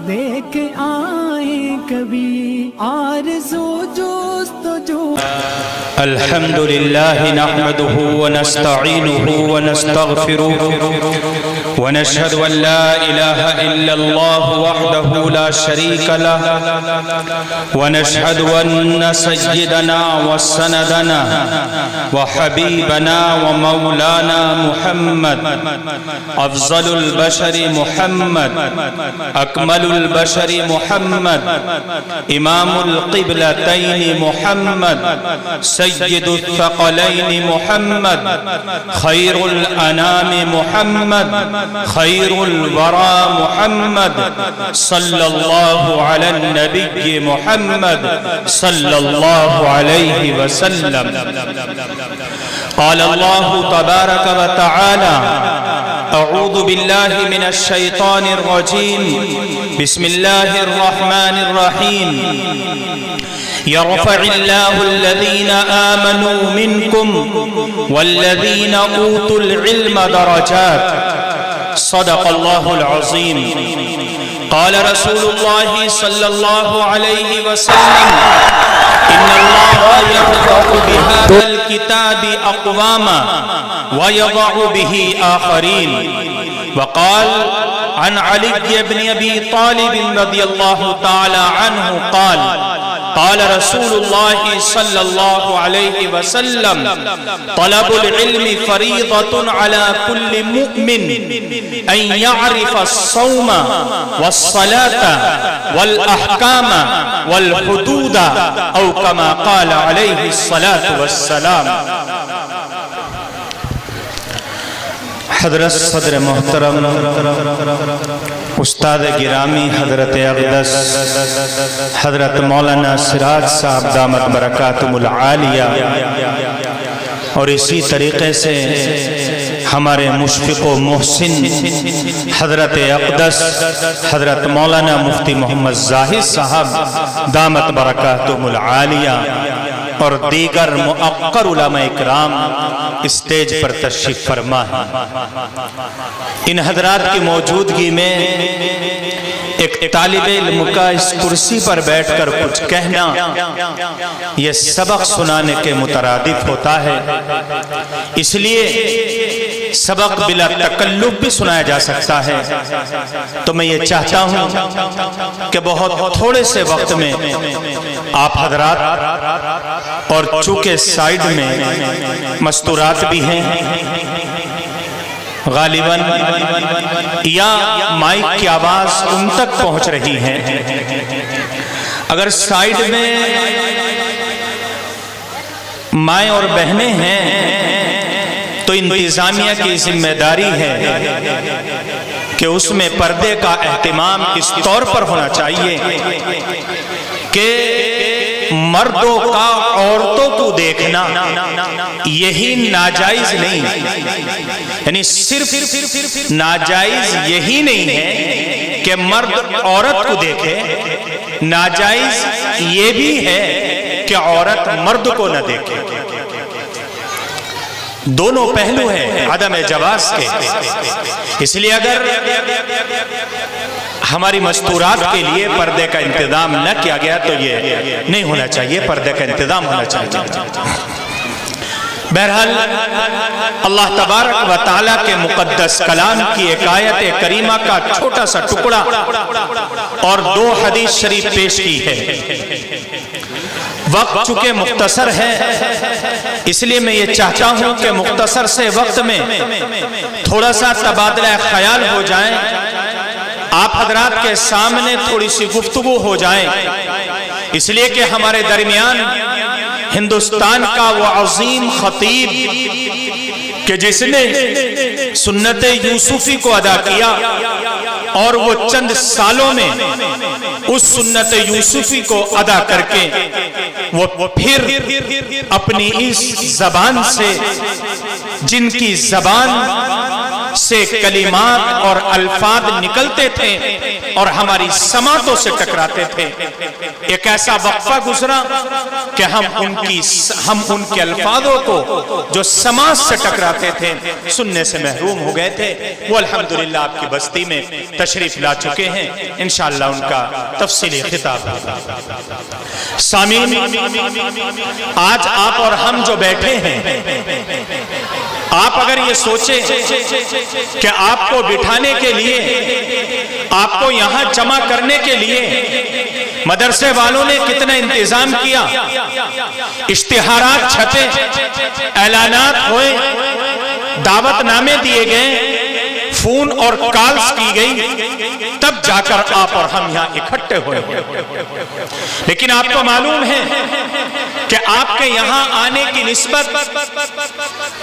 دیکھ آئیں کبھی آرزو جستجو. الحمد لله نحمده ونستعينه ونستغفره ونشهد أن لا إله إلا الله وحده لا شريك له ونشهد أن سيدنا وسندنا وحبيبنا ومولانا محمد أفضل البشر محمد أكمل البشر محمد إمام القبلتين محمد سيد الثقلين محمد خير الأنام محمد خير الورى محمد صلى الله على النبي محمد صلى الله عليه وسلم. قال الله تبارك وتعالى أعوذ بالله من الشيطان الرجيم بسم الله الرحمن الرحيم. يرفع الله الذين آمنوا منكم والذين أوتوا العلم درجات. صدق الله العظيم. قال رسول الله صلى الله عليه وسلم إن الله يرفع بهذا الكتاب أقواما ويضع به آخرين. وقال عن علي بن أبي طالب رضي الله تعالى عنه قال قال رسول الله صلى الله عليه وسلم طلب العلم فريضة على كل مؤمن أن يعرف الصوم والصلاة والأحكام والحدود أو كما قال عليه الصلاة والسلام. حضرت صدر محترم استاد گرامی حضرت اقدس حضرت مولانا سراج صاحب دامت برکاتہم العالیہ، اور اسی طریقے سے ہمارے مشفق و محسن حضرت اقدس حضرت مولانا مفتی محمد زاہد صاحب دامت برکاتہم العالیہ اور دیگر مؤقر علماء اکرام اسٹیج پر تشریف فرما ہے. ان حضرات کی موجودگی میں ایک طالب علم کا اس کرسی پر بیٹھ کر کچھ کہنا یہ سبق سنانے کے مترادف ہوتا ہے. اس لیے سبق بلا تکلف بھی سنایا جا سکتا ہے. تو میں یہ چاہتا ہوں کہ بہت تھوڑے سے وقت میں آپ حضرات، اور چونکہ سائیڈ میں مستورات بھی ہیں غالباً یا مائک کی آواز ان تک پہنچ رہی ہے، اگر سائیڈ میں مائیں اور بہنیں ہیں تو انتظامیہ کی ذمہ داری ہے کہ اس میں پردے کا اہتمام اس طور پر ہونا چاہیے کہ مردوں کا عورتوں کو دیکھنا یہی ناجائز نہیں، یعنی صرف ناجائز یہی نہیں ہے کہ مرد عورت کو دیکھے، ناجائز یہ بھی ہے کہ عورت مرد کو نہ دیکھے. دونوں پہلو ہیں عدم جواز کے. اس لیے اگر ہماری مستورات کے لیے پردے کا انتظام نہ کیا گیا تو یہ نہیں ہونا چاہیے، پردے کا انتظام ہونا چاہیے. بہرحال اللہ تبارک و تعالیٰ کے مقدس کلام کی ایک آیت کریمہ کا چھوٹا سا ٹکڑا اور 2 حدیث شریف پیش کی ہے. وقت چونکہ مختصر ہے اس لیے میں یہ چاہتا ہوں کہ مختصر سے وقت میں تھوڑا سا تبادلہ خیال ہو جائیں، آپ حضرات کے سامنے تھوڑی سی گفتگو ہو جائیں، اس لیے کہ ہمارے درمیان ہندوستان کا وہ عظیم خطیب کہ جس نے سنت یوسفی کو ادا کیا اور وہ چند سالوں میں اس سنت یوسفی کو ادا کر کے وہ پھر اپنی اس زبان سے، جن کی زبان سے کلمات اور الفاظ نکلتے تھے اور ہماری سماعتوں سے ٹکراتے تھے۔ ایک ایسا وقفہ گزرا کہ ہم ان کے الفاظوں کو جو سماعت سے ٹکراتے تھے سننے سے محروم ہو گئے تھے۔ وہ الحمدللہ آپ کی بستی میں تشریف لا چکے ہیں، انشاءاللہ ان کا تفصیلی خطاب ہوگا۔ سامعین، آج آپ اور ہم جو بیٹھے ہیں، آپ اگر یہ سوچیں کہ آپ کو بٹھانے کے لیے، آپ کو یہاں جمع کرنے کے لیے مدرسے والوں نے کتنا انتظام کیا، اشتہارات چھپے، اعلانات ہوئے، دعوت نامے دیے گئے، فون اور کالز کی گئی، تب جا کر آپ اور ہم یہاں اکٹھے ہوئے۔ لیکن آپ کو معلوم ہے کہ آپ کے یہاں آنے کی نسبت،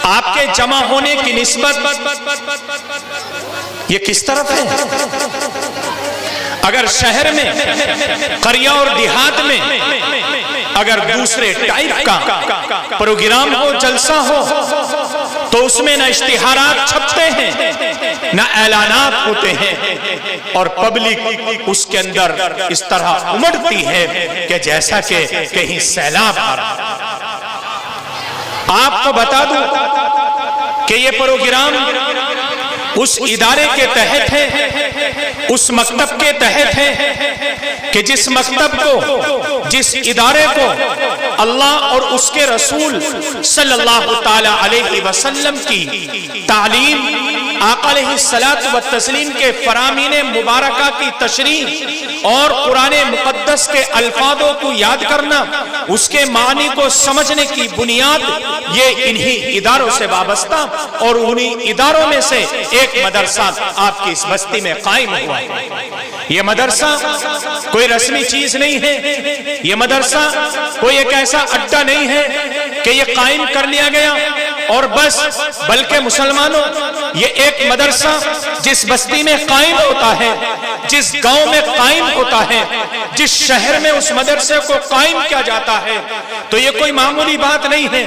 آپ کے جمع ہونے کی نسبت یہ کس طرف ہے؟ اگر شہر میں، قریہ اور دیہات میں اگر دوسرے ٹائپ کا پروگرام ہو، جلسہ ہو، تو اس میں نہ اشتہارات چھپتے ہیں، نہ اعلانات ہوتے ہیں، اور پبلک اس کے اندر اس طرح امڑتی ہے کہ جیسا کہ کہیں سیلاب آ رہا ہے۔ آپ کو بتا دوں کہ یہ پروگرام اس ادارے کے تحت ہے، اس مکتب کے تحت ہے کہ جس مکتب کو، جس ادارے کو اللہ اور اس کے رسول صلی اللہ تعالی علیہ وسلم کی تعلیم، آقا علیہ الصلاۃ والتسلیم کے فرامین مبارکہ کی تشریح اور قرآن مقدس کے الفاظوں کو یاد کرنا، اس کے معنی کو سمجھنے کی بنیاد یہ انہی اداروں سے وابستہ، اور انہی اداروں میں سے ایک مدرسہ آپ کی اس بستی میں قائم ہوا ہے۔ یہ مدرسہ کوئی رسمی چیز نہیں ہے، یہ مدرسہ کوئی ایک ایسا اڈا نہیں ہے کہ یہ قائم کر لیا گیا اور بس، بلکہ مسلمانوں، یہ ایک مدرسہ جس بستی میں قائم ہوتا ہے، جس گاؤں میں قائم ہوتا ہے، جس شہر میں اس مدرسے کو قائم کیا جاتا ہے، تو یہ کوئی معمولی بات نہیں ہے،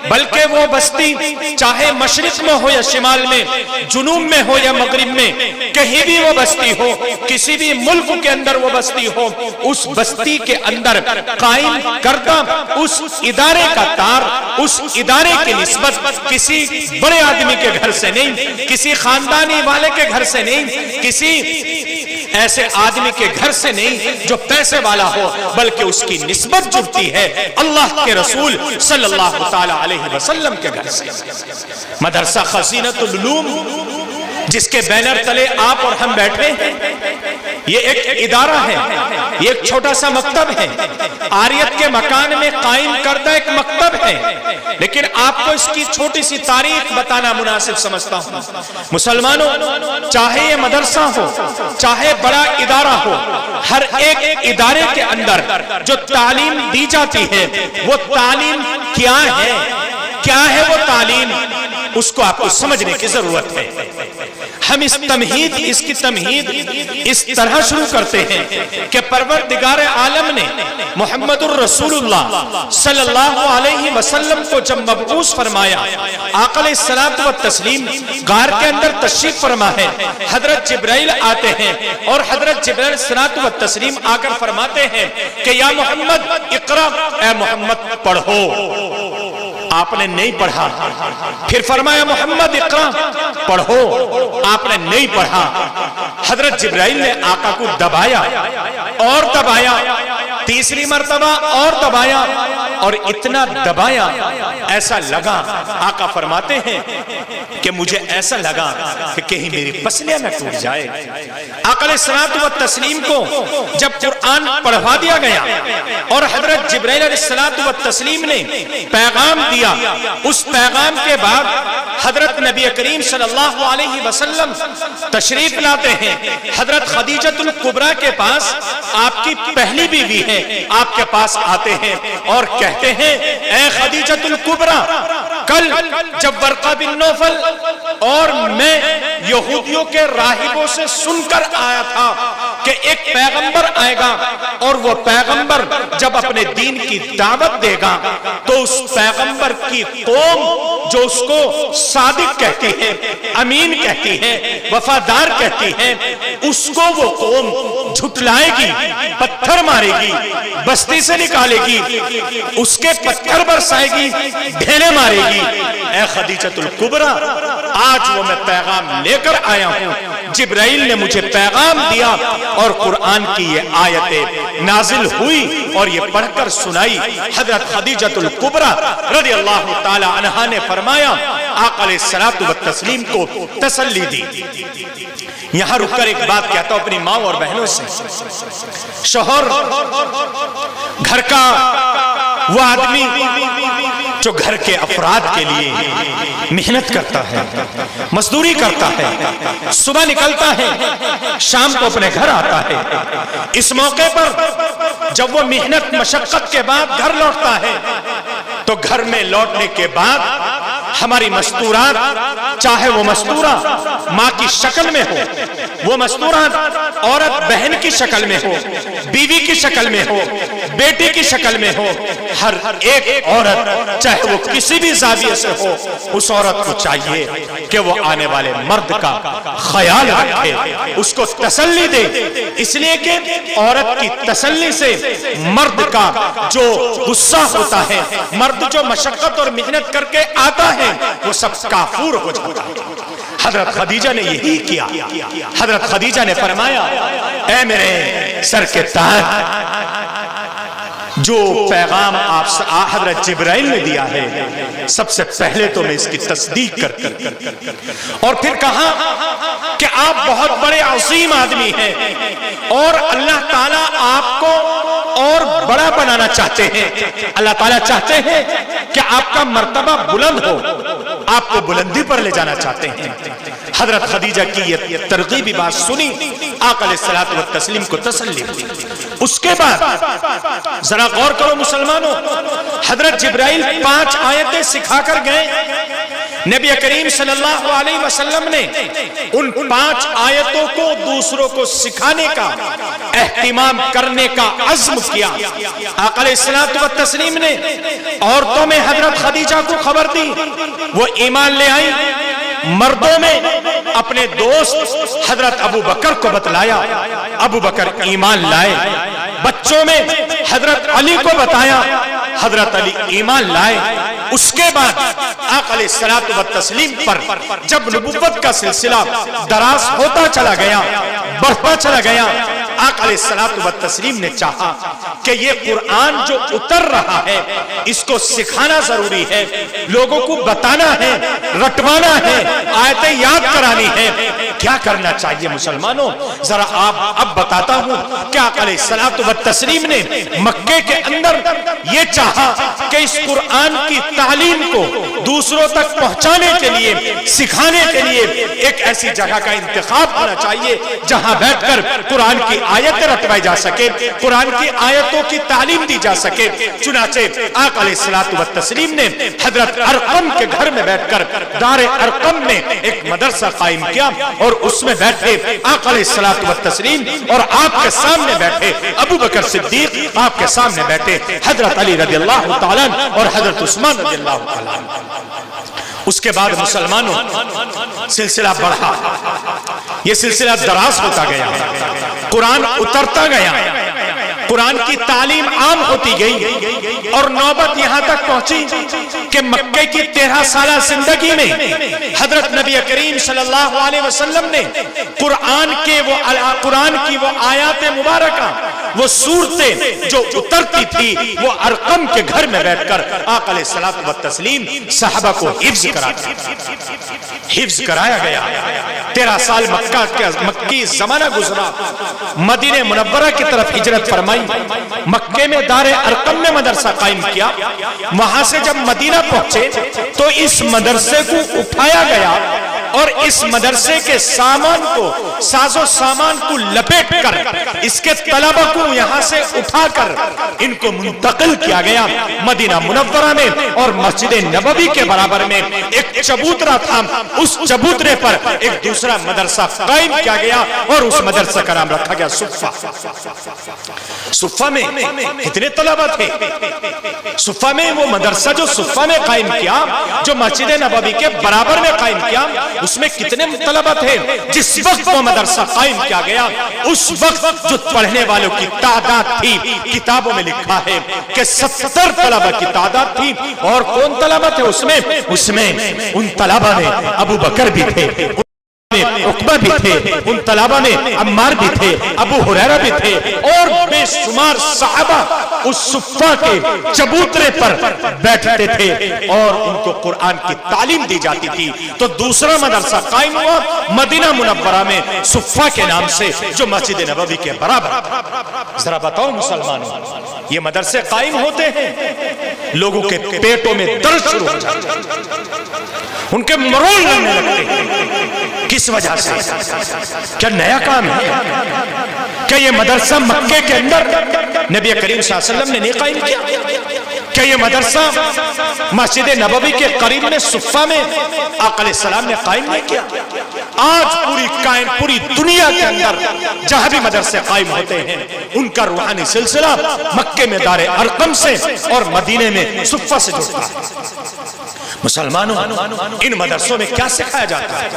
بلکہ وہ بستی چاہے مشرق میں ہو یا شمال میں، جنوب میں ہو یا مغرب میں، کہیں بھی وہ بستی ہو، کسی بھی ملک کے اندر وہ بستی ہو، اس بستی کے اندر قائم کردہ اس ادارے کا تار، اس ادارے کی نسبت کسی بڑے آدمی کے گھر سے نہیں، کسی خاندانی والے کے گھر سے نہیں، کسی ایسے آدمی کے گھر سے نہیں جو پیسے والا ہو، بلکہ اس کی نسبت جڑتی ہے اللہ کے رسول صلی اللہ تعالی علیہ وسلم کے گھر سے۔ مدرسہ خزینۃ العلوم، جس کے بینر تلے آپ اور ہم بیٹھے ہیں، یہ ایک ادارہ ہے، یہ ایک چھوٹا سا مکتب ہے، عاریت کے مکان میں قائم کردہ ایک مکتب ہے، لیکن آپ کو اس کی چھوٹی سی تاریخ بتانا مناسب سمجھتا ہوں۔ مسلمانوں، چاہے یہ مدرسہ ہو، چاہے بڑا ادارہ ہو، ہر ایک ادارے کے اندر جو تعلیم دی جاتی ہے، وہ تعلیم کیا ہے؟ کیا ہے وہ تعلیم؟ اس کو آپ کو سمجھنے کی ضرورت ہے۔ ہم اس کی تمہید اس طرح شروع کرتے ہیں کہ پروردگار عالم نے محمد الرسول اللہ صلی اللہ علیہ وسلم کو جب مبعوث فرمایا، آقا علیہ الصلوۃ والتسلیم غار کے اندر تشریف فرما ہے، حضرت جبرائیل آتے ہیں اور حضرت جبرائیل علیہ الصلوۃ والتسلیم آ کر فرماتے ہیں کہ یا محمد اقرا، اے محمد پڑھو۔ آپ نے نہیں پڑھا، پھر فرمایا محمد اقرا، پڑھو، آپ نے نہیں پڑھا۔ حضرت جبرائیل نے آقا کو دبایا اور دبایا، تیسری مرتبہ اور دبایا، اور اتنا دبایا ایسا لگا، آقا فرماتے ہیں کہ مجھے ایسا لگا کہ کہیں میری پسلیاں نہ ٹوٹ جائے۔ آقا علیہ الصلوۃ والتسلیم کو جب قرآن پڑھوا دیا گیا اور حضرت جبرائیل علیہ الصلوۃ والتسلیم نے پیغام دیا، اس پیغام کے بعد حضرت نبی کریم صلی اللہ علیہ وسلم تشریف لاتے ہیں حضرت خدیجۃ الکبریٰ کے پاس، آپ کی پہلی بیوی ہے، آپ کے پاس آتے ہیں اور کہتے ہیں اے خدیجۃ الکبریٰ، کل جب ورقہ بن نوفل اور میں یہودیوں کے راہبوں سے سن کر آیا تھا کہ ایک پیغمبر آئے گا اور وہ پیغمبر جب اپنے دین کی دعوت دے گا تو اس پیغمبر کی قوم جو اس کو صادق کہتی ہے، امین کہتی ہے، وفادار کہتی ہے، اس کو وہ قوم جھٹلائے گی، پتھر مارے گی، بستی سے نکالے گی، اس کے پتھر برسائے گی، ڈھیلے مارے گی۔ اے خدیجۃ الکبریٰ، آج وہ میں پیغام لے کر آیا ہوں، جبرائیل نے مجھے پیغام دیا اور قرآن کی یہ آیتیں نازل ہوئی اور یہ پڑھ کر سنائی۔ حضرت خدیجۃ الکبریٰ رضی اللہ تعالی عنہا نے فرمایا، آقا علیہ الصلوۃ والتسلیم کو تسلی دی۔ یہاں رک کر ایک بات کہتا ہوں اپنی ماں اور بہنوں سے، شوہر گھر کا وہ آدمی جو گھر کے افراد کے لیے محنت کرتا ہے، مزدوری کرتا ہے، صبح نکلتا ہے، شام کو اپنے گھر آتا ہے، اس موقع پر جب وہ محنت مشقت کے بعد گھر لوٹتا ہے تو گھر میں لوٹنے کے بعد ہماری مستورات، چاہے وہ مستورہ ماں کی شکل میں ہو، وہ مستورات عورت بہن کی شکل میں ہو، بیوی کی شکل میں ہو، بیٹی کی شکل میں ہو، ہر ایک عورت چاہے وہ کسی بھی زاویے سے ہو، اس عورت کو چاہیے کہ وہ آنے والے مرد کا خیال رکھے، اس کو تسلی دے، اس لیے کہ عورت کی تسلی سے مرد کا جو غصہ ہوتا ہے، مرد جو مشقت اور محنت کر کے آتا ہے، وہ سب کافور ہو جاتا ہے۔ حضرت خدیجہ نے یہی کیا۔ حضرت خدیجہ نے فرمایا، اے میرے سر کے تاج، جو پیغام آپ حضرت جبرائیل نے دیا ہے، سب سے پہلے تو میں اس کی تصدیق کرتی ہوں۔ اور پھر کہا کہ آپ بہت بڑے عظیم آدمی ہیں اور اللہ تعالیٰ آپ کو اور بڑا بنانا چاہتے ہیں، اللہ تعالیٰ چاہتے ہیں کہ آپ کا مرتبہ بلند ہو، آپ کو بلندی پر لے جانا چاہتے ہیں۔ حضرت خدیجہ کی یہ ترغیبی بات سنی، آقا علیہ الصلوۃ والتسلیم کو تسلی ہوئی۔ اس کے بعد ذرا غور کرو مسلمانوں، حضرت جبرائیل 5 آیتیں سکھا کر گئے۔ نبی کریم صلی اللہ علیہ وسلم نے ان 5 آیتوں کو دوسروں کو سکھانے کا، اہتمام کرنے کا عزم کیا۔ آقا علیہ الصلوۃ والتسلیم نے عورتوں میں حضرت خدیجہ کو خبر دی، وہ ایمان لے آئی۔ مردوں میں اپنے دوست حضرت ابو بکر کو بتلایا، ابو بکر ایمان لائے۔ بچوں میں حضرت علی کو بتایا، حضرت علی ایمان لائے۔ اس کے بعد آقا علیہ الصلوۃ والتسلیم پر جب نبوت کا سلسلہ دراز ہوتا چلا گیا، بڑھتا چلا گیا، آقا علیہ الصلوۃ والتسلیم نے چاہا کہ یہ قرآن جو اتر رہا ہے اس کو سکھانا ضروری ہے، لوگوں کو بتانا ہے، رٹوانا ہے، آیتیں یاد کرانی ہے۔ کیا کرنا چاہیے مسلمانوں؟ ذرا اب بتاتا ہوں کہ آقا علیہ الصلوۃ والتسلیم نے مکے کے اندر یہ چاہا کہ اس قرآن کی تعلیم کو دوسروں تک پہنچانے کے لیے، سکھانے کے لیے ایک ایسی جگہ کا انتخاب ہونا چاہیے جہاں بیٹھ کر قرآن کی آیتیں رٹوائی جا سکے، قرآن کی آیتوں کی تعلیم دی جا سکے۔ چنانچہ آقا علیہ الصلوۃ والتسلیم نے حضرت ارقم کے گھر میں بیٹھ کر دار ارقم میں ایک مدرسہ قائم کیا اور اس میں بیٹھے آقا علیہ الصلوۃ والتسلیم اور آپ کے سامنے بیٹھے ابو بکر صدیق، آپ کے سامنے بیٹھے حضرت علی رضی اللہ تعالیٰ اور حضرت عثمان رضی اللہ تعالیٰ۔ اس کے بعد مسلمانوں سلسلہ بڑھا، یہ سلسلہ دراز ہوتا گیا، قرآن اترتا گیا، قرآن کی تعلیم عام ہوتی گئی اور نوبت یہاں تک پہنچی کہ مکے کی 13 سالہ زندگی میں حضرت نبی کریم صلی اللہ علیہ وسلم نے قرآن کی وہ آیات مبارکہ، وہ صورتیں جو اترتی تھی، وہ ارقم کے گھر میں بیٹھ کر آقا علیہ الصلوۃ والتسلیم صحابہ کو حفظ کرایا گیا۔ 13 سال مکی زمانہ گزرا، مدینہ منورہ کی طرف ہجرت فرمائی، مکے میں دار ارقم میں مدرسہ قائم کیا۔ وہاں سے جب مدینہ پہنچے تو اس مدرسے کو اٹھایا گیا اور اس مدرسے کے سامان کو، ساز و سامان کو لپیٹ کر اس کے طلبہ کو یہاں سے اٹھا کر ان کو منتقل کیا گیا مدینہ منورہ میں، اور مسجد نبوی کے برابر میں ایک چبوترا تھا، اس چبوترے پر ایک دوسرا مدرسہ قائم کیا گیا اور اس مدرسہ کا نام رکھا گیا صفہ۔ صفہ میں کتنے طلبہ تھے؟ صفہ میں وہ مدرسہ جو صفہ میں قائم کیا، جو مسجد نبوی کے برابر میں قائم کیا، اس میں کتنے طلبہ تھے؟ جس وقت وہ مدرسہ قائم کیا گیا اس وقت جو پڑھنے والوں کی تعداد تھی، کتابوں میں لکھا ہے کہ 70 طلبہ کی تعداد تھی۔ اور کون طلبہ تھے اس میں؟ اس میں ان طلبہ میں ابو بکر بھی تھے، عقبہ بھی تھے، ان طلبہ میں عمار بھی تھے، ابو ہریرہ بھی تھے، اور بے شمار صحابہ اس صفہ کے چبوترے پر بیٹھتے تھے اور ان کو قرآن کی تعلیم دی جاتی تھی۔ تو دوسرا مدرسہ قائم ہوا مدینہ منورہ میں صفہ کے نام سے، جو مسجد نبوی کے برابر۔ ذرا بتاؤ مسلمانوں، یہ مدرسے قائم ہوتے ہیں، لوگوں کے پیٹوں میں درد شروع ہو جاتا ہے، ان کے مرول لگنے لگتے ہیں۔ کس وجہ سے؟ کیا نیا کام ہے؟ کیا یہ مدرسہ مکے کے اندر نبی کریم صلی اللہ علیہ وسلم نے نہیں قائم کیا؟ کیا یہ مدرسہ مسجد نبوی کے قریب میں صفہ میں آقا علیہ السلام نے قائم نہیں کیا؟ آج پوری دنیا کے اندر جہاں بھی مدرسے قائم ہوتے ہیں، ان کا روحانی سلسلہ مکے میں دار ارقم سے اور مدینے میں صفہ سے جڑتا ہے۔ مسلمانوں، ان مدرسوں میں کیا سکھایا جاتا ہے،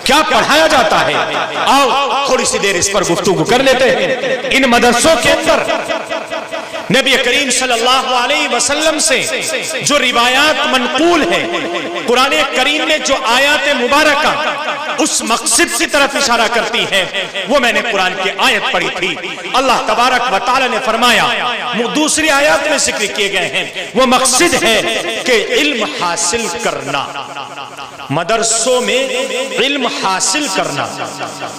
کیا پڑھایا جاتا ہے؟ آؤ تھوڑی سی دیر اس پر گفتگو کر لیتے ہیں۔ ان مدرسوں کے اندر نبی کریم صلی اللہ علیہ وسلم سے جو روایات منقول ہیں، قرآن کریم میں جو آیات مبارکہ اس مقصد کی طرف اشارہ کرتی ہیں، وہ میں نے قرآن کی آیت پڑھی تھی۔ اللہ تبارک و تعالی نے فرمایا، دوسری آیات میں ذکر کیے گئے ہیں، وہ مقصد ہے کہ علم حاصل کرنا، مدرسوں میں علم حاصل کرنا۔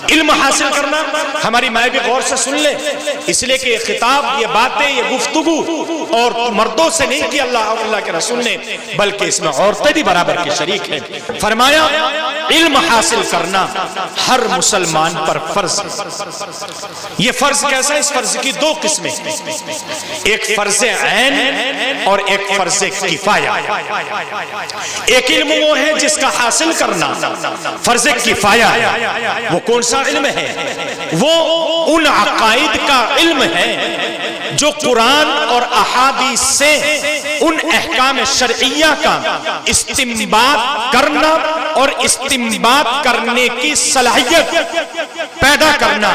علم حاصل کرنا، ہماری مائیں بھی غور سے سن لیں، اس لیے کہ یہ خطاب، یہ باتیں، یہ گفتگو اور مردوں سے نہیں کی اللہ اور اللہ کے رسول نے، بلکہ اس میں عورتیں بھی برابر کے شریک ہیں۔ فرمایا علم حاصل کرنا ہر مسلمان پر فرض ہے۔ یہ فرض کیسا ہے؟ اس فرض کی دو قسمیں، ایک فرض عین اور ایک فرض کفایہ۔ ایک علم وہ ہے جس کا حاصل کرنا فرض کفایہ ہے۔ وہ کون سا علم ہے؟ وہ ان عقائد کا علم ہے جو قرآن اور احادیث سے ان احکام شرعیہ کا استنباط کرنا اور استنباط کرنے کی صلاحیت پیدا کرنا،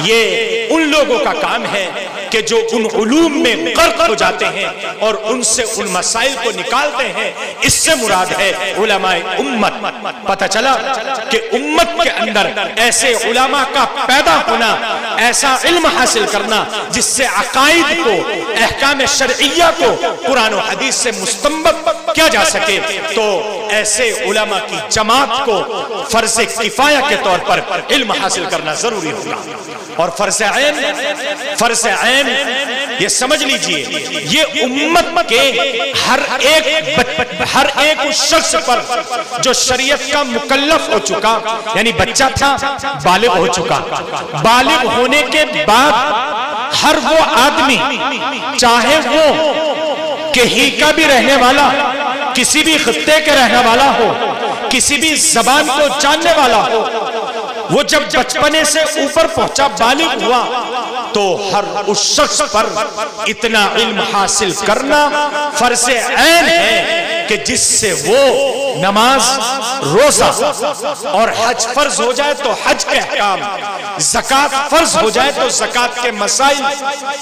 یہ ان لوگوں کا کام ہے کہ جو ان علوم میں غرق ہو جاتے ہیں اور ان سے ان مسائل کو نکالتے ہیں۔ اس سے مراد ہے علماء امت۔ پتہ چلا کہ امت کے اندر ایسے علماء کا پیدا ہونا، ایسا علم حاصل کرنا جس سے عقائد کو، احکام شرعیہ کو قرآن و حدیث سے مستنبط کیا جا سکے، تو ایسے علماء کی جماعت کو فرض کفایہ کے طور پر علم حاصل کرنا ضروری ہوگا۔ اور فرض عین یہ سمجھ لیجئے، یہ امت کے ہر ایک اس شخص پر جو شریعت کا مکلف ہو چکا، یعنی بچہ تھا، بالغ ہو چکا، بالغ ہونے کے بعد ہر وہ آدمی، چاہے وہ کہیں کا بھی رہنے والا، کسی بھی خطے کے رہنے والا ہو، کسی بھی زبان کو جاننے والا ہو، وہ جب بچپنے سے اوپر پہنچا، بالغ ہوا، تو ہر اس شخص پر اتنا علم حاصل کرنا فرض عین ہے کہ جس سے وہ نماز، روزہ اور حج فرض ہو جائے تو حج کے احکام، زکوٰۃ فرض ہو جائے تو زکوٰۃ کے مسائل،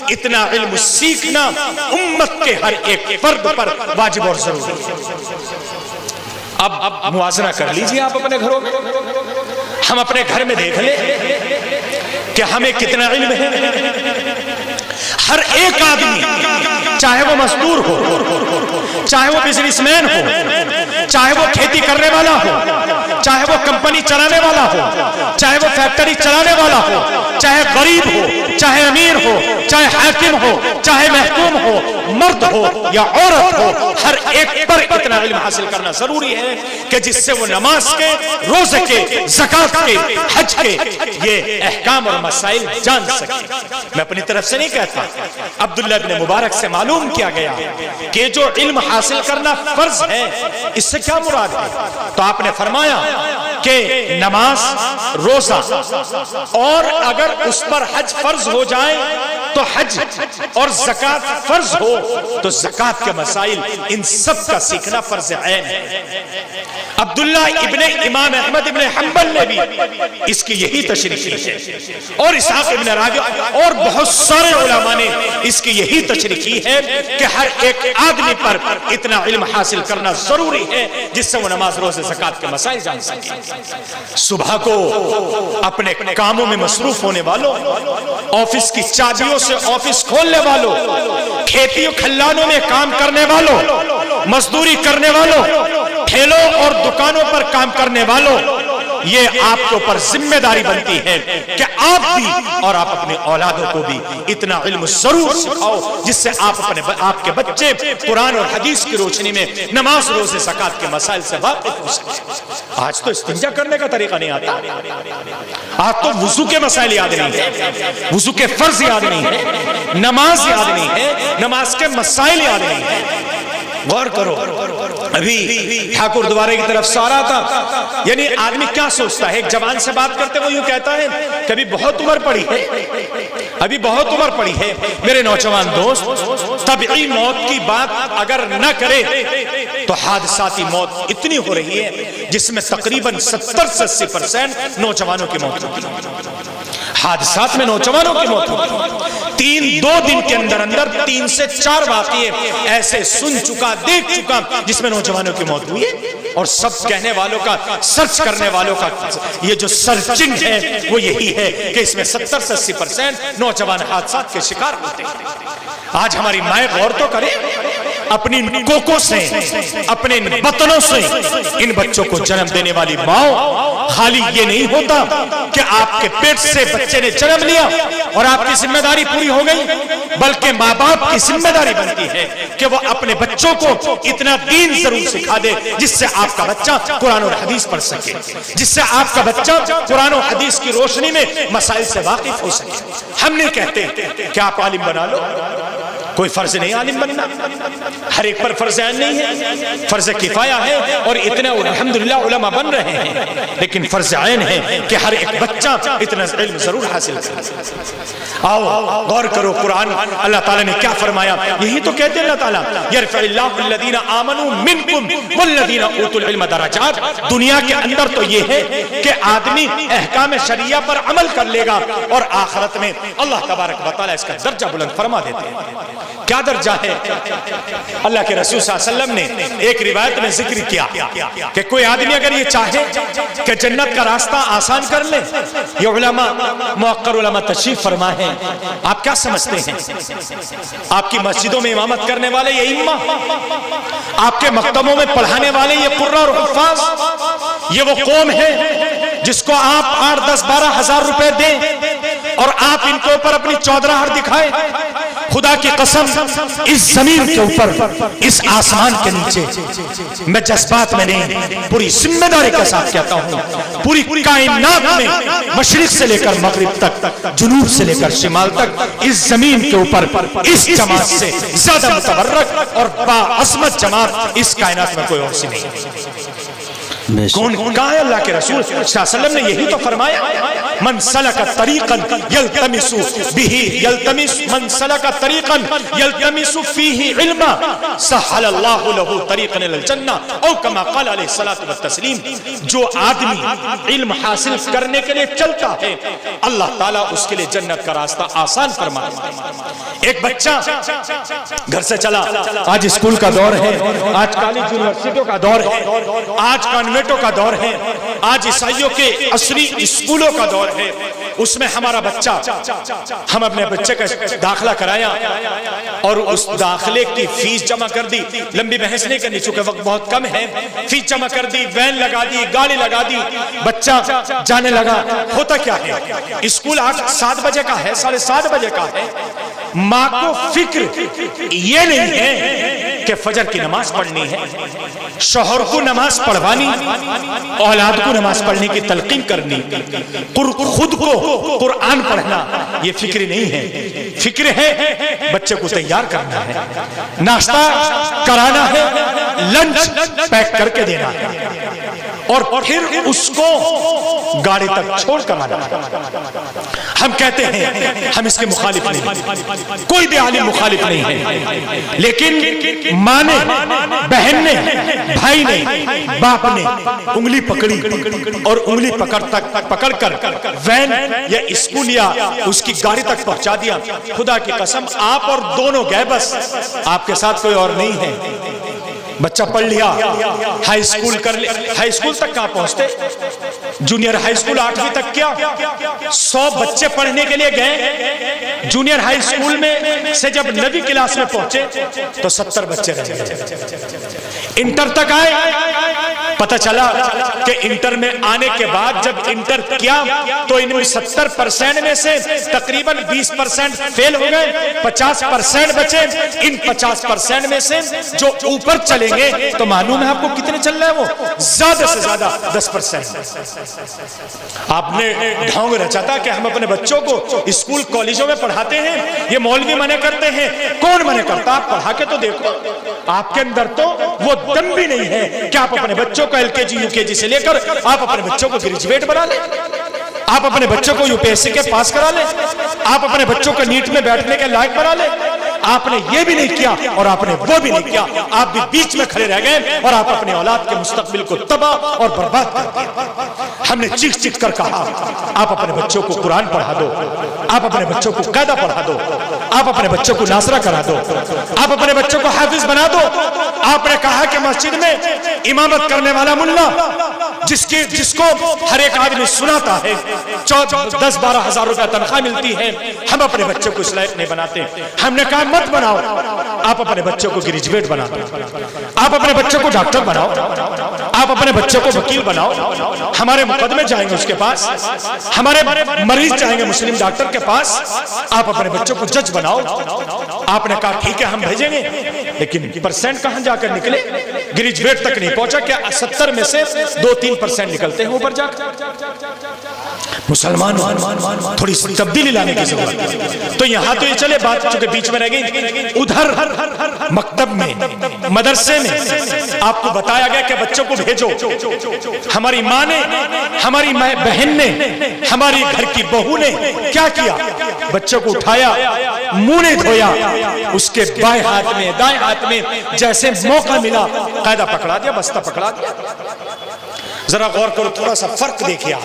اتنا علم سیکھنا امت کے ہر ایک فرد پر واجب اور ضروری ہے۔ اب موازنہ کر لیجئے آپ اپنے گھروں میں، ہم اپنے گھر میں دیکھ لیں کہ ہمیں کتنا علم ہے۔ ہر ایک آدمی، چاہے وہ مزدور ہو، چاہے وہ بزنس مین ہو، چاہے وہ کھیتی کرنے والا ہو، چاہے وہ کمپنی چلانے والا ہو، چاہے وہ فیکٹری چلانے والا ہو، چاہے غریب ہو، چاہے امیر ہو، چاہے حاکم ہو، چاہے محکوم ہو، مرد ہو یا عورت ہو، ہر ایک پر اتنا علم حاصل کرنا ضروری ہے کہ جس سے وہ نماز کے، روزے کے، زکات کے، حج کے یہ احکام اور مسائل جان سکے۔ میں اپنی طرف سے نہیں کہتا، عبداللہ ابن مبارک سے معلوم کیا گیا کہ جو علم حاصل کرنا فرض ہے اس سے کیا مراد ہے؟ تو آپ نے فرمایا کہ نماز، روزہ، اور اگر اس پر حج فرض ہو جائے تو حج اور زکات فرض ہو تو زکات کے مسائل ان سب کا سیکھنا فرض عین ہے۔ عبداللہ ابن امام احمد ابن حنبل نے بھی اس کی یہی تشریح کی ہے، اور اسحاق ابن راہویہ اور بہت سارے علماء نے اس کی یہی تشریح کی ہے کہ ہر ایک آدمی پر اتنا علم حاصل کرنا ضروری ہے جس سے وہ نماز، روزے، زکات کے مسائل جان سکے۔ صبح کو اپنے کاموں میں مصروف ہونے والوں، آفس کی چابیوں سے آفس کھولنے والوں، کھیتی و کھلیانوں میں کام کرنے والوں، مزدوری کرنے والوں، ٹھیلوں اور دکانوں پر کام کرنے والوں، یہ آپ کے اوپر ذمہ داری بنتی ہے کہ آپ بھی اور آپ اپنے اولادوں کو بھی اتنا علم ضرور سکھاؤ جس سے آپ کے بچے قرآن اور حدیث کی روشنی میں نماز، روزے، زکات کے مسائل سے واقف ہو سکیں۔ آج تو استنجا کرنے کا طریقہ نہیں آتا، آج تو وضو کے مسائل یاد نہیں ہے، وضو کے فرض یاد نہیں ہے، نماز یاد نہیں ہے، نماز کے مسائل یاد نہیں ہے۔ غور کرو، ابھی ٹھاکر دوارے کی طرف سے آ رہا تھا، یعنی آدمی کیا سوچتا ہے، ایک جوان سے بات کرتے وہ یوں کہتا ہے کہ ابھی بہت عمر پڑی ہے، ابھی بہت عمر پڑی ہے۔ میرے نوجوان دوست، طبعی موت کی بات اگر نہ کرے تو حادثاتی موت اتنی ہو رہی ہے جس میں تقریباً 70 سے 80% نوجوانوں کی موت ہوتی ہے۔ حادثات میں نوجوانوں کی موت ہوتی، دو دن کے اندر 3 سے 4 واقعے ایسے سن چکا، دیکھ چکا جس میں نوجوانوں کی موت ہوئی ہے، اور سب کہنے والوں کا، سرچ کرنے والوں کا یہ جو سرچنگ ہے وہ یہی ہے کہ اس میں 70 سے 80% نوجوان حادثات کے شکار ہوتے ہیں۔ آج ہماری مائیں غور تو کریں، اپنی کوکوں سے، اپنے بطنوں سے ان بچوں کو جنم دینے والی ماں، خالی یہ نہیں ہوتا کہ آپ کے پیٹ سے بچے نے جنم لیا اور آپ کی ذمہ داری پوری ہو گئی، بلکہ ماں باپ کی ذمہ داری بنتی ہے کہ وہ اپنے بچوں کو اتنا دین ضرور سکھا دے جس سے آپ کا بچہ قرآن اور حدیث پڑھ سکے، جس سے آپ کا بچہ قرآن اور حدیث کی روشنی میں مسائل سے واقف ہو سکے۔ ہم نہیں کہتے کہ آپ عالم بنا لو، کوئی فرض نہیں عالم بننا، ہر ایک پر فرض عین نہیں ہے، فرض کفایہ ہے، اور اتنے الحمدللہ علماء بن رہے ہیں، لیکن فرض عین ہے کہ ہر ایک بچہ اتنا علم ضرور حاصل کرے۔ آؤ غور کرو، قرآن اللہ تعالیٰ نے کیا فرمایا، یہی تو کہتے ہیں اللہ تعالیٰ، یرفع اللہ الذین آمنوا منکم والذین اوتوا العلم درجات۔ دنیا کے اندر تو یہ ہے کہ آدمی احکام شریعہ پر عمل کر لے گا، اور آخرت میں اللہ تبارک و تعالیٰ اس کا درجہ بلند فرما دیتے ہیں۔ کیا درجہ ہے؟ اللہ کے رسول صلی اللہ علیہ وسلم نے ایک روایت میں ذکر کیا کہ کوئی آدمی اگر یہ چاہے کہ جنت کا راستہ آسان کر لے، یہ علماء، موقر علماء تشریف فرما ہے، آپ کیا سمجھتے ہیں؟ آپ کی مسجدوں میں امامت کرنے والے یہ امہ، آپ کے مکتبوں میں پڑھانے والے یہ قرآن اور حفاظ، یہ وہ قوم ہے جس کو آپ 8، 10، 12 ہزار روپے دیں اور آپ ان کے اوپر اپنی چودراہٹ دکھائیں۔ خدا کی قسم، اس زمین کے اوپر، اس آسمان کے نیچے، میں جذبات میں نہیں، پوری ذمہ داری کے ساتھ کہتا ہوں، پوری کائنات میں مشرق سے لے کر مغرب تک، جنوب سے لے کر شمال تک، اس زمین کے اوپر اس جماعت سے زیادہ متبرک اور باعظمت جماعت اس کائنات میں کوئی اور سی نہیں۔ کون کہا ہے؟ اللہ کے رسول صلی اللہ علیہ وسلم نے یہی تو فرمایا، من سلک طریقا یلتمس فیہ علما سہل اللہ لہ طریقا الی الجنہ، او کما قال علیہ الصلوۃ والتسلیم۔ جو آدمی علم حاصل کرنے کے لیے چلتا ہے، اللہ تعالیٰ اس کے لیے جنت کا راستہ آسان فرماتا ہے۔ ایک بچہ گھر سے چلا، آج اسکول کا دور ہے، آج کالج یونیورسٹیوں کا دور ہے، آج کانوینٹوں کا دور ہے، آج عیسائیوں کے عصری اسکولوں کا دور ہے، اس میں ہمارا بچہ، ہم اپنے بچے کا داخلہ کرایا اور اس داخلے کی فیس جمع کر دی، لمبی بحث نہیں کرنی چونکہ وقت بہت کم ہے، فیس جمع کر دی، وین لگا دی، گاڑی لگا دی، بچہ جانے لگا۔ ہوتا کیا ہے، اسکول 7 بجے کا ہے، 7:30 بجے کا ہے، ماں کو فکر یہ نہیں ہے کہ فجر کی نماز پڑھنی ہے، شوہر کو نماز پڑھوانی، اولاد کو نماز پڑھنے کی تلقین کرنی، خود کو قرآن پڑھنا، یہ فکر نہیں ہے۔ فکر ہے بچے کو تیار کرنا ہے، ناشتہ کرانا ہے، لنچ پیک کر کے دینا ہے، اور پھر اس کو گاڑی تک چھوڑ کر آنا ہے۔ ہم کہتے ہیں ہم اس کے مخالف نہیں، کوئی بھی عالم مخالف نہیں ہے، لیکن ماں نے، بہن نے، بھائی نے، باپ نے انگلی پکڑی اور انگلی پکڑ کر وین یا اسکول یا اس کی گاڑی تک پہنچا دیا، خدا کی قسم آپ اور دونوں گئے، بس آپ کے ساتھ کوئی اور نہیں ہے۔ بچہ پڑھ لیا، ہائی اسکول کر لیا، ہائی اسکول تک کہاں پہنچتے، جونیئر ہائی اسکول 8ویں تک کیا 100 بچے پڑھنے کے لیے گئے، جونیئر ہائی اسکول میں سے جب 9ویں کلاس میں پہنچے تو 70 بچے رہ گئے۔ انٹر تک آئے، پتہ چلا کہ انٹر میں آنے کے بعد جب انٹر کیا تو ان میں 70% میں سے تقریباً 20% فیل ہو گئے، 50% بچے۔ ان 50% میں سے جو اوپر چلیں گے تو معلوم ہے آپ کو کتنے چل رہے ہیں، وہ زیادہ سے زیادہ 10%۔ آپ نے ڈھونگ رچا تھا کہ ہم اپنے بچوں کو اسکول کالجوں میں پڑھاتے ہیں، یہ مولوی منع کرتے ہیں، کون منع کرتا؟ آپ پڑھا کے تو دیکھو، آپ کے اندر تو وہ دم بھی نہیں ہے کہ آپ اپنے بچوں کو LKG UKG سے لے کر آپ اپنے بچوں کو گریجویٹ بنا لیں، آپ اپنے بچوں کو UPSC کے پاس کرا لیں، آپ اپنے بچوں کو نیٹ میں بیٹھنے کے لائق بنا لیں۔ آپ نے یہ بھی نہیں کیا اور آپ نے وہ بھی نہیں کیا، آپ بھی بیچ میں کھڑے رہ گئے اور آپ اپنے اولاد کے مستقبل کو تباہ اور برباد کر دیا۔ ہم نے چیخ چیخ کر کہا آپ اپنے بچوں کو قرآن پڑھا دو، آپ اپنے بچوں کو قاعدہ پڑھا دو، آپ اپنے بچوں کو ناصرہ کرا دو، آپ اپنے بچوں کو حافظ بنا دو۔ آپ نے کہا کہ مسجد میں امامت کرنے والا ملا جس کو ہر ایک آدمی سناتا ہے، 10-12 ہزار روپے تنخواہ ملتی ہے، ہم اپنے بچوں کو اس لائق نہیں بناتے۔ ہم نے کہا مت بناؤ، آپ اپنے بچوں کو گریجویٹ بنا دو، آپ اپنے بچوں کو ڈاکٹر بناؤ، آپ اپنے بچوں کو وکیل بناؤ، ہمارے مقدمے جائیں گے اس کے پاس، ہمارے مریض جائیں گے مسلم ڈاکٹر کے پاس، آپ اپنے بچوں کو جج بناؤ۔ آپ نے کہا ٹھیک ہے ہم بھیجیں گے، لیکن پرسنٹ کہاں جا کر نکلے، گریجویٹ تک نہیں پہنچا، کیا 70 میں سے 2-3% نکلتے ہیں اوپر جا کر۔ مسلمانوں تھوڑی تبدیلی لانے کی ضرورت ہے۔ تو یہاں تو یہ چلے بات چونکہ بیچ میں رہ گئی، ادھر مکتب میں، مدرسے میں آپ کو بتایا گیا کہ بچوں کو بھیجو۔ ہماری ماں نے، ہماری بہن نے، ہماری گھر کی بہو نے کیا کیا؟ بچوں کو اٹھایا، منہ نہیں دھویا، اس کے بائیں ہاتھ میں دائیں ہاتھ میں جیسے موقع ملا قاعدہ پکڑا دیا، بستہ پکڑا دیا۔ ذرا غور کرو، تھوڑا سا فرق دیکھیا۔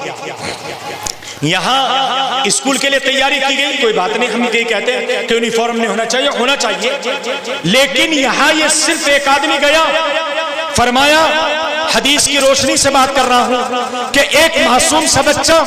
یہاں اسکول کے لیے تیاری کی گئی، کوئی بات نہیں، ہم یہ کہتے ہیں کہ یونیفارم نہیں ہونا چاہیے، لیکن یہاں یہ صرف ایک آدمی گیا، فرمایا، حدیث کی روشنی سے بات کر رہا ہوں کہ ایک معصوم سا بچہ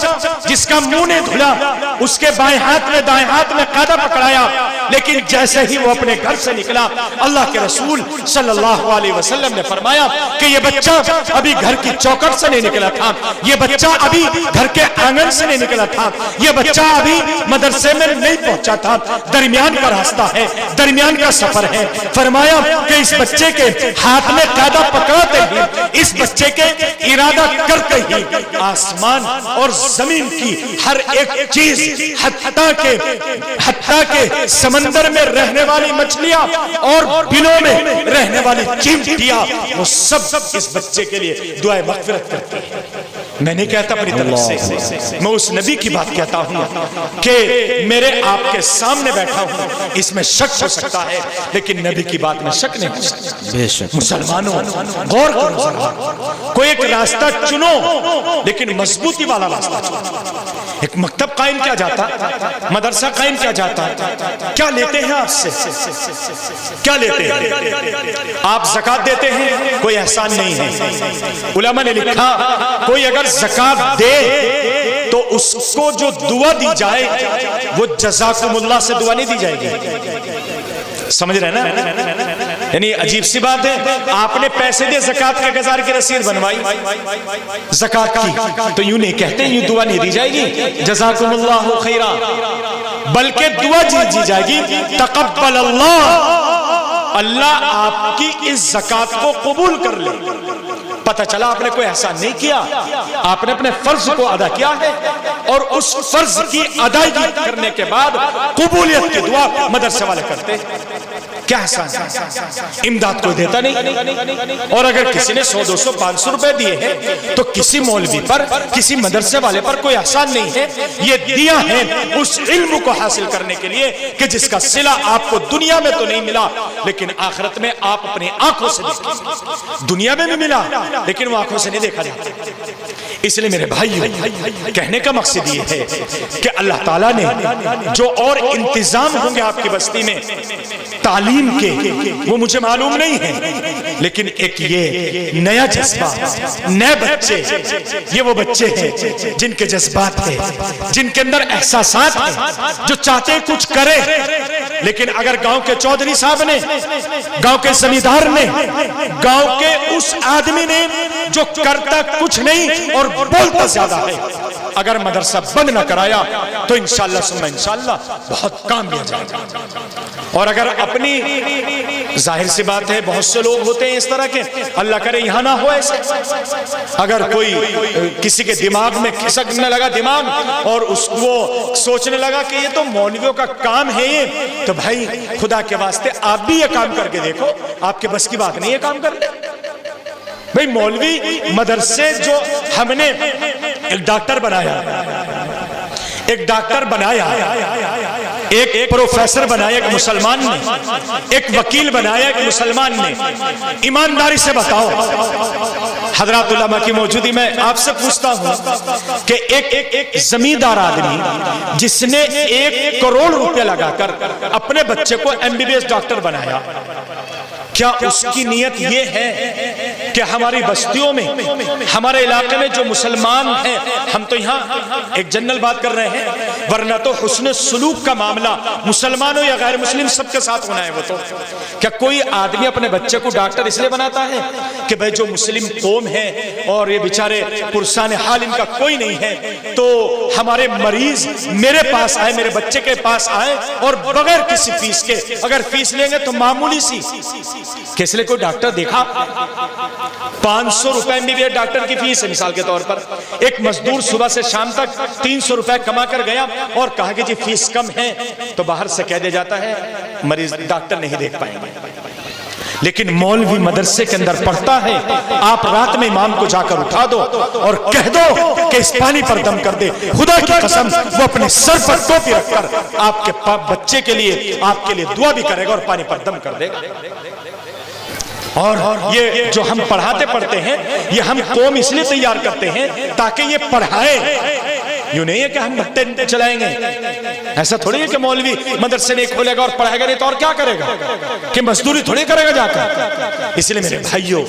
جس کا منہ نے دھلا، اس کے بائیں ہاتھ میں دائیں ہاتھ میں قاعدہ پکڑایا، لیکن جیسے ہی وہ اپنے گھر سے نکلا، اللہ کے رسول صلی اللہ علیہ وسلم نے فرمایا کہ یہ بچہ ابھی گھر کی چوکٹ سے نہیں نکلا تھا، یہ بچہ ابھی گھر کے آنگن سے نہیں نکلا تھا، یہ بچہ ابھی مدرسے میں نہیں پہنچا تھا، درمیان کا راستہ ہے، درمیان کا سفر ہے۔ فرمایا کہ اس بچے کے ہاتھ میں قاعدہ پکڑاتے ہی، اس بچے کے ارادہ کرتے ہی آسمان اور زمین کی ہر ایک چیز، حتیٰ کہ سمندر میں رہنے والی مچھلیاں اور بلوں میں رہنے والی چیونٹیاں، وہ سب اس بچے کے لیے دعائے مغفرت کرتی ہیں۔ میں نہیں کہتا اپنی طرف سے، میں اس نبی کی بات کہتا ہوں کہ میرے آپ کے سامنے بیٹھا ہوں، اس میں شک ہو سکتا ہے لیکن نبی کی بات میں شک نہیں ہو سکتا۔ مسلمانوں غور کرو ذرا، کوئی ایک راستہ چنو لیکن مضبوطی والا راستہ چنو۔ ایک مکتب قائم کیا جاتا، مدرسہ قائم کیا جاتا، کیا لیتے ہیں آپ سے؟ کیا لیتے ہیں؟ آپ زکوٰۃ دیتے ہیں، کوئی احسان نہیں ہے۔ علماء نے لکھا کوئی اگر زکوٰۃ دے تو تو اس کو جو دعا دی جائے وہ جزاکم اللہ سے دعا نہیں دی جائے گی. سمجھ رہے نا؟ یعنی عجیب سی بات ہے، آپ نے پیسے دے زکوٰۃ کے 1000 کی رسید بنوائی زکوٰۃ کی، تو یوں نہیں کہتے، یوں دعا نہیں دی جائے گی جزاکم اللہ خیرا، بلکہ دعا دی جائے گی تقبل اللہ آپ کی اس زکوٰۃ کو قبول کر لے. پتہ چلا آپ نے کوئی احسان نہیں کیا، آپ نے اپنے فرض کو ادا کیا ہے، اور اس فرض کی ادائیگی کرنے کے بعد قبولیت کی دعا مدرسے والے کرتے. کیا احسان؟ امداد کوئی دیتا نہیں. اور اگر کسی نے 100 200 500 روپے دیے ہیں تو کسی مولوی پر، کسی مدرسے والے پر کوئی احسان نہیں ہے. یہ دیا ہے اس علم کو حاصل کرنے کے لیے کہ جس کا صلہ آپ کو دنیا میں تو نہیں ملا لیکن آخرت میں آپ اپنی آنکھوں سے دیکھیں. دنیا میں بھی ملا لیکن وہ آنکھوں سے نہیں دیکھا جاتا. اس لیے میرے بھائی، کہنے کا مقصد یہ ہے کہ اللہ تعالیٰ نے جو اور انتظام ہوں گے آپ کی بستی میں تعلیم کے، وہ مجھے معلوم نہیں ہے، لیکن ایک یہ نیا جذبہ، نئے بچے، یہ وہ بچے ہیں جن کے جذبات ہیں، جن کے اندر احساسات ہیں، جو چاہتے ہیں کچھ کرے. لیکن اگر گاؤں کے چودھری صاحب نے، گاؤں کے زمیندار نے، گاؤں کے اس آدمی نے جو کرتا کچھ نہیں اور بولتا زیادہ ہے، اگر مدرسہ بند نہ کرایا تو انشاءاللہ ثم انشاءاللہ بہت کام دیا جائے گا. اور اگر اپنی، ظاہر سی بات ہے بہت سے لوگ ہوتے ہیں اس طرح کے، اللہ کرے یہاں نہ ہو ایسے، اگر کوئی کسی کے دماغ میں کھسکنے لگا دماغ اور اس وہ سوچنے لگا کہ یہ تو مولویوں کا کام ہے یہ، تو بھائی خدا کے واسطے آپ بھی یہ کام کر کے دیکھو. آپ کے بس کی بات نہیں یہ کام کر لیں. بھئی مولوی مدرسے جو ہم نے ایک ڈاکٹر بنایا، ایک ڈاکٹر بنایا، ایک پروفیسر بنایا ایک مسلمان نے، ایک وکیل بنایا ایک مسلمان نے. ایمانداری سے بتاؤ حضرات علماء کی موجودی میں آپ سے پوچھتا ہوں کہ ایک زمیندار آدمی جس نے 1 کروڑ روپے لگا کر اپنے بچے کو MBBS ڈاکٹر بنایا، کیا اس کی نیت یہ ہے کہ ہماری بستیوں میں، ہمارے علاقے میں جو مسلمان ہیں، ہم تو یہاں ایک جنرل بات کر رہے ہیں، ورنہ تو حسن سلوک کا معاملہ مسلمانوں یا غیر مسلم سب کے ساتھ ہونا ہے. وہ تو کیا کوئی آدمی اپنے بچے کو ڈاکٹر اس لیے بناتا ہے کہ بھئی جو مسلم قوم ہے اور یہ بیچارے پرسان حال ان کا کوئی نہیں ہے تو ہمارے مریض میرے پاس آئے، میرے بچے کے پاس آئے اور بغیر کسی فیس کے، اگر فیس لیں گے تو معمولی سی، کس لئے کوئی ڈاکٹر دیکھا 500 روپے MBBS ڈاکٹر کی فیس ہے مثال کے طور پر. ایک مزدور صبح سے شام تک 300 روپے کما کر گیا اور کہا کہ جی فیس کم ہے، تو باہر سے کہہ دیا جاتا ہے مریض ڈاکٹر نہیں دیکھ پائیں گے. لیکن مولوی مدرسے کے اندر پڑھتا ہے، آپ رات میں امام کو جا کر اٹھا دو اور کہہ دو کہ اس پانی پر دم کر دے، خدا کی قسم وہ اپنے سر پر ٹوپی رکھ کر آپ کے بچے کے لیے، آپ کے لیے دعا بھی کرے گا اور پانی پر دم کر دے گا. اور یہ جو ہم پڑھاتے پڑھتے ہیں، یہ ہم قوم اس لیے تیار کرتے ہیں تاکہ یہ پڑھائے. یوں نہیں ہے کہ ہم بھٹے چلائیں گے، ایسا تھوڑی ہے کہ مولوی مدرسے نہیں کھولے گا اور پڑھائے گا نہیں تو اور کیا کرے گا، کہ مزدوری تھوڑی کرے گا جا کر. اس لیے میرے بھائیوں،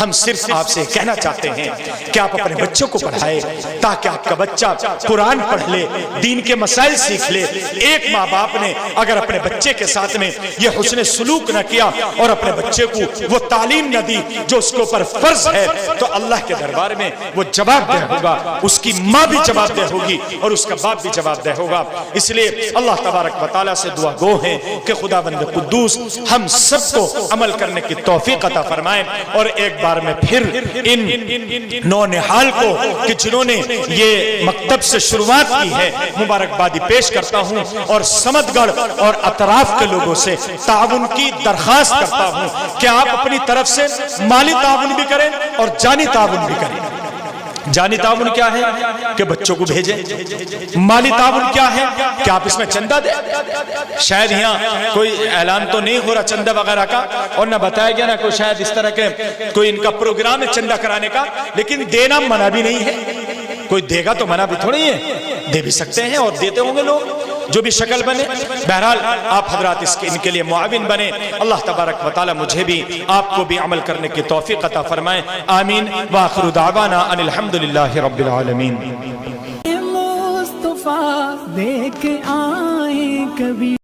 ہم صرف آپ سے کہنا چاہتے ہیں کہ آپ اپنے بچوں کو پڑھائیں تاکہ آپ کا بچہ قرآن پڑھ لے، دین کے مسائل سیکھ لے. ایک ماں باپ نے اگر اپنے بچے کے ساتھ میں یہ حسن سلوک نہ کیا اور اپنے بچے کو وہ تعلیم نہ دی جو اس کے اوپر فرض ہے، تو اللہ کے دربار میں وہ جواب دہ ہوگا، اس کی ماں بھی جواب دہ ہوگی اور اس کا باپ بھی جواب دہ ہوگا. اس لیے اللہ تبارک و تعالیٰ سے دعا گو ہیں کہ خداوند قدوس ہم سب کو عمل کرنے کی توفیق عطا فرمائیں. اور ایک بار میں پھر ان نونہال کو کہ جنہوں نے یہ مکتب سے شروعات کی ہے مبارکبادی پیش کرتا ہوں، اور سمت گڑھ اور اطراف کے لوگوں سے تعاون کی درخواست کرتا ہوں کہ آپ اپنی طرف سے مالی تعاون بھی کریں اور جانی تعاون بھی کریں. جانی تعاون کیا ہے کہ بچوں کو بھیجیں، مالی تعاون کیا ہے کہ آپ اس میں چندہ دیں. شاید یہاں کوئی اعلان تو نہیں ہو رہا چندہ وغیرہ کا، اور نہ بتایا گیا نہ کوئی شاید اس طرح کے کوئی ان کا پروگرام ہے چندہ کرانے کا، لیکن دینا منع بھی نہیں ہے. کوئی دے گا تو منع بھی تھوڑی ہے، دے بھی سکتے ہیں اور دیتے ہوں گے لوگ جو بھی شکل بنے. بہرحال آپ حضرات ان کے لیے معاون بنے. اللہ تبارک و تعالی مجھے بھی آپ کو بھی عمل کرنے کی توفیق عطا فرمائیں. آمین. وآخر دعوانا ان الحمدللہ رب العالمین. دے کے آئیں کبھی.